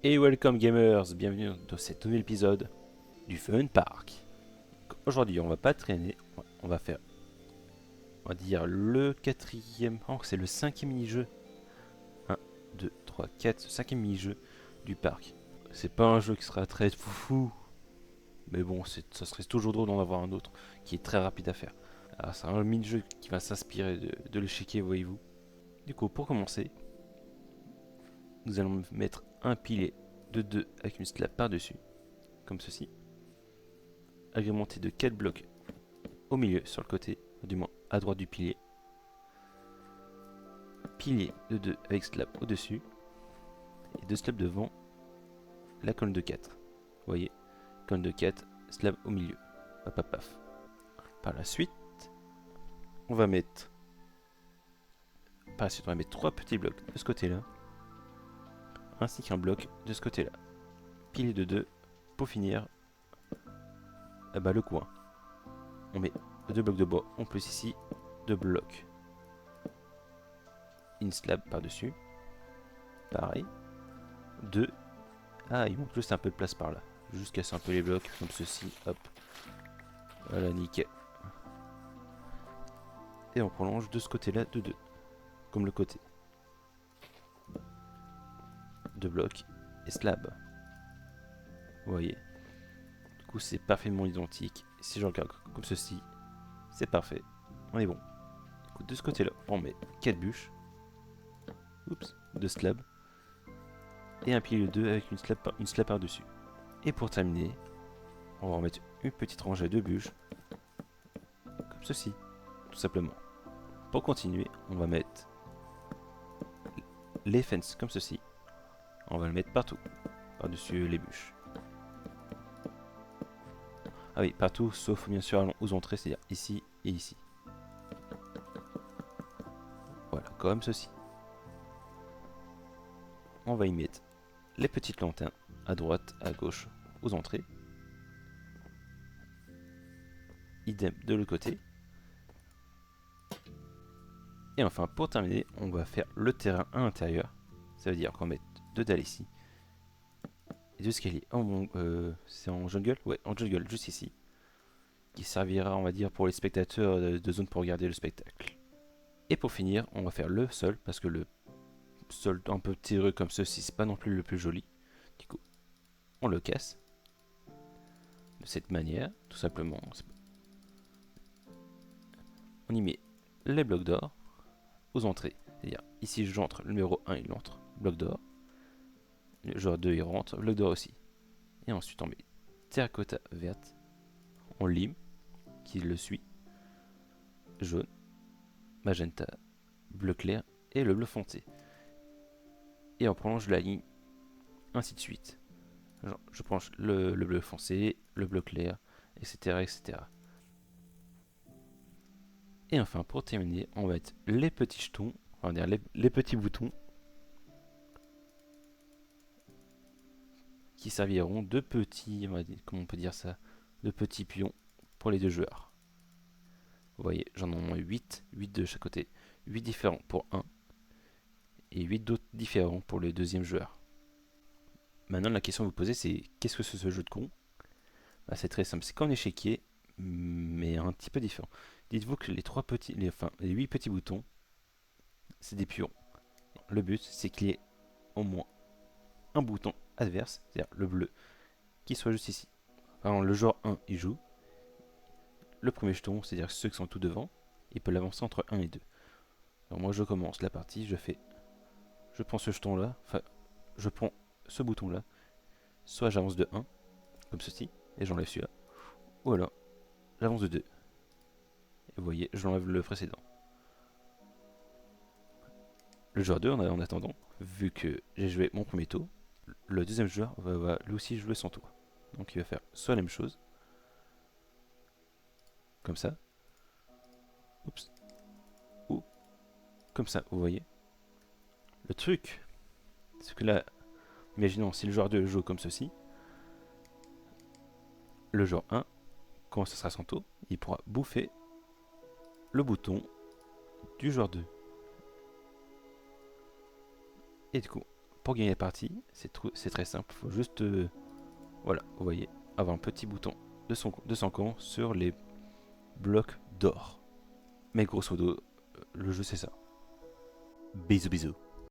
Et welcome gamers, bienvenue dans cet nouvel épisode du Fun Park. Aujourd'hui on va pas traîner, on va faire, on va dire le quatrième, oh c'est le cinquième mini-jeu. 1, 2, 3, 4, ce cinquième mini-jeu du parc. C'est pas un jeu qui sera très foufou, mais bon, ça serait toujours drôle d'en avoir un autre qui est très rapide à faire. Alors c'est un mini-jeu qui va s'inspirer de l'échiquier, voyez-vous. Du coup, pour commencer, nous allons mettre un pilier de 2 avec une slab par-dessus, comme ceci, agrémenté de 4 blocs au milieu, sur le côté, du moins à droite du pilier. Pilier de 2 avec slab au-dessus, et 2 slabs devant la colonne de 4. Vous voyez, colonne de 4, slab au milieu. Paf, paf, paf. Par la suite, on va mettre 3 petits blocs de ce côté-là, ainsi qu'un bloc de ce côté-là. Pilier de 2, pour finir, le coin. On met 2 blocs de bois, en plus ici, 2 blocs. Une slab par-dessus. Pareil. 2. Ah, il manque juste un peu de place par là. Juste casser un peu les blocs, comme ceci. Hop. Voilà, nickel. Et on prolonge de ce côté-là de 2. Comme le côté. 2 blocs et slab. Vous voyez. Du coup, c'est parfaitement identique. Si je regarde comme ceci, c'est parfait. On est bon. Du coup, de ce côté-là, on met 4 bûches. Oups, 2 slabs. Et un pilier de 2 avec une slab par-dessus. Et pour terminer, on va remettre une petite rangée de bûches. Comme ceci, tout simplement. Pour continuer, on va mettre les fences comme ceci. On va le mettre partout, par-dessus les bûches. Ah oui, partout, sauf bien sûr aux entrées, c'est-à-dire ici et ici. Voilà, comme ceci. On va y mettre les petites lanternes à droite, à gauche, aux entrées. Idem de l'autre côté. Et enfin, pour terminer, on va faire le terrain à l'intérieur. Ça veut dire qu'on va mettre 2 dalles ici. Et 2 escaliers. C'est en jungle? Ouais, en jungle, juste ici. Qui servira, on va dire, pour les spectateurs de zone pour regarder le spectacle. Et pour finir, on va faire le sol, parce que le sol un peu terreux comme ceci, c'est pas non plus le plus joli. Du coup, on le casse. De cette manière, tout simplement. On y met les blocs d'or aux entrées. C'est-à-dire, ici j'entre, le numéro 1 il entre, bloc d'or. Le joueur 2 il rentre, bloc d'or aussi. Et ensuite on met terracotta verte, on lime, qui le suit, jaune, magenta, bleu clair et le bleu foncé. Et on prolonge la ligne, ainsi de suite. Genre, je prolonge le bleu foncé, le bleu clair, etc., etc. Et enfin, pour terminer, on va mettre les petits jetons, on va dire les petits boutons, qui serviront de petits, comment on peut dire ça, de petits pions pour les deux joueurs. Vous voyez, j'en ai au moins 8 de chaque côté, 8 différents pour un, et 8 d'autres différents pour le deuxième joueur. Maintenant, la question à vous poser, c'est qu'est-ce que c'est ce jeu de con? C'est très simple, c'est comme un échiquier, mais un petit peu différent. Dites-vous que les 8 petits boutons, c'est des pions. Le but, c'est qu'il y ait au moins un bouton adverse, c'est-à-dire le bleu, qui soit juste ici. Par exemple, le joueur 1, il joue. Le premier jeton, c'est-à-dire ceux qui sont tout devant, il peut l'avancer entre 1 et 2. Alors moi, je commence la partie, je prends ce jeton-là, enfin, je prends ce bouton-là, soit j'avance de 1, comme ceci, et j'enlève celui-là, ou alors j'avance de 2. Et vous voyez, je l'enlève le précédent. Le joueur 2, en attendant, vu que j'ai joué mon premier tour, le deuxième joueur va lui aussi jouer son tour. Donc il va faire soit la même chose, comme ça, oups, ou comme ça, vous voyez. Le truc, c'est que là, imaginons si le joueur 2 joue comme ceci, le joueur 1, quand ce sera son tour, il pourra bouffer le bouton du joueur 2. Et du coup, pour gagner la partie, c'est très simple. Il faut juste, voilà, vous voyez, avoir un petit bouton de son camp sur les blocs d'or. Mais grosso modo, le jeu c'est ça. Bisous bisous.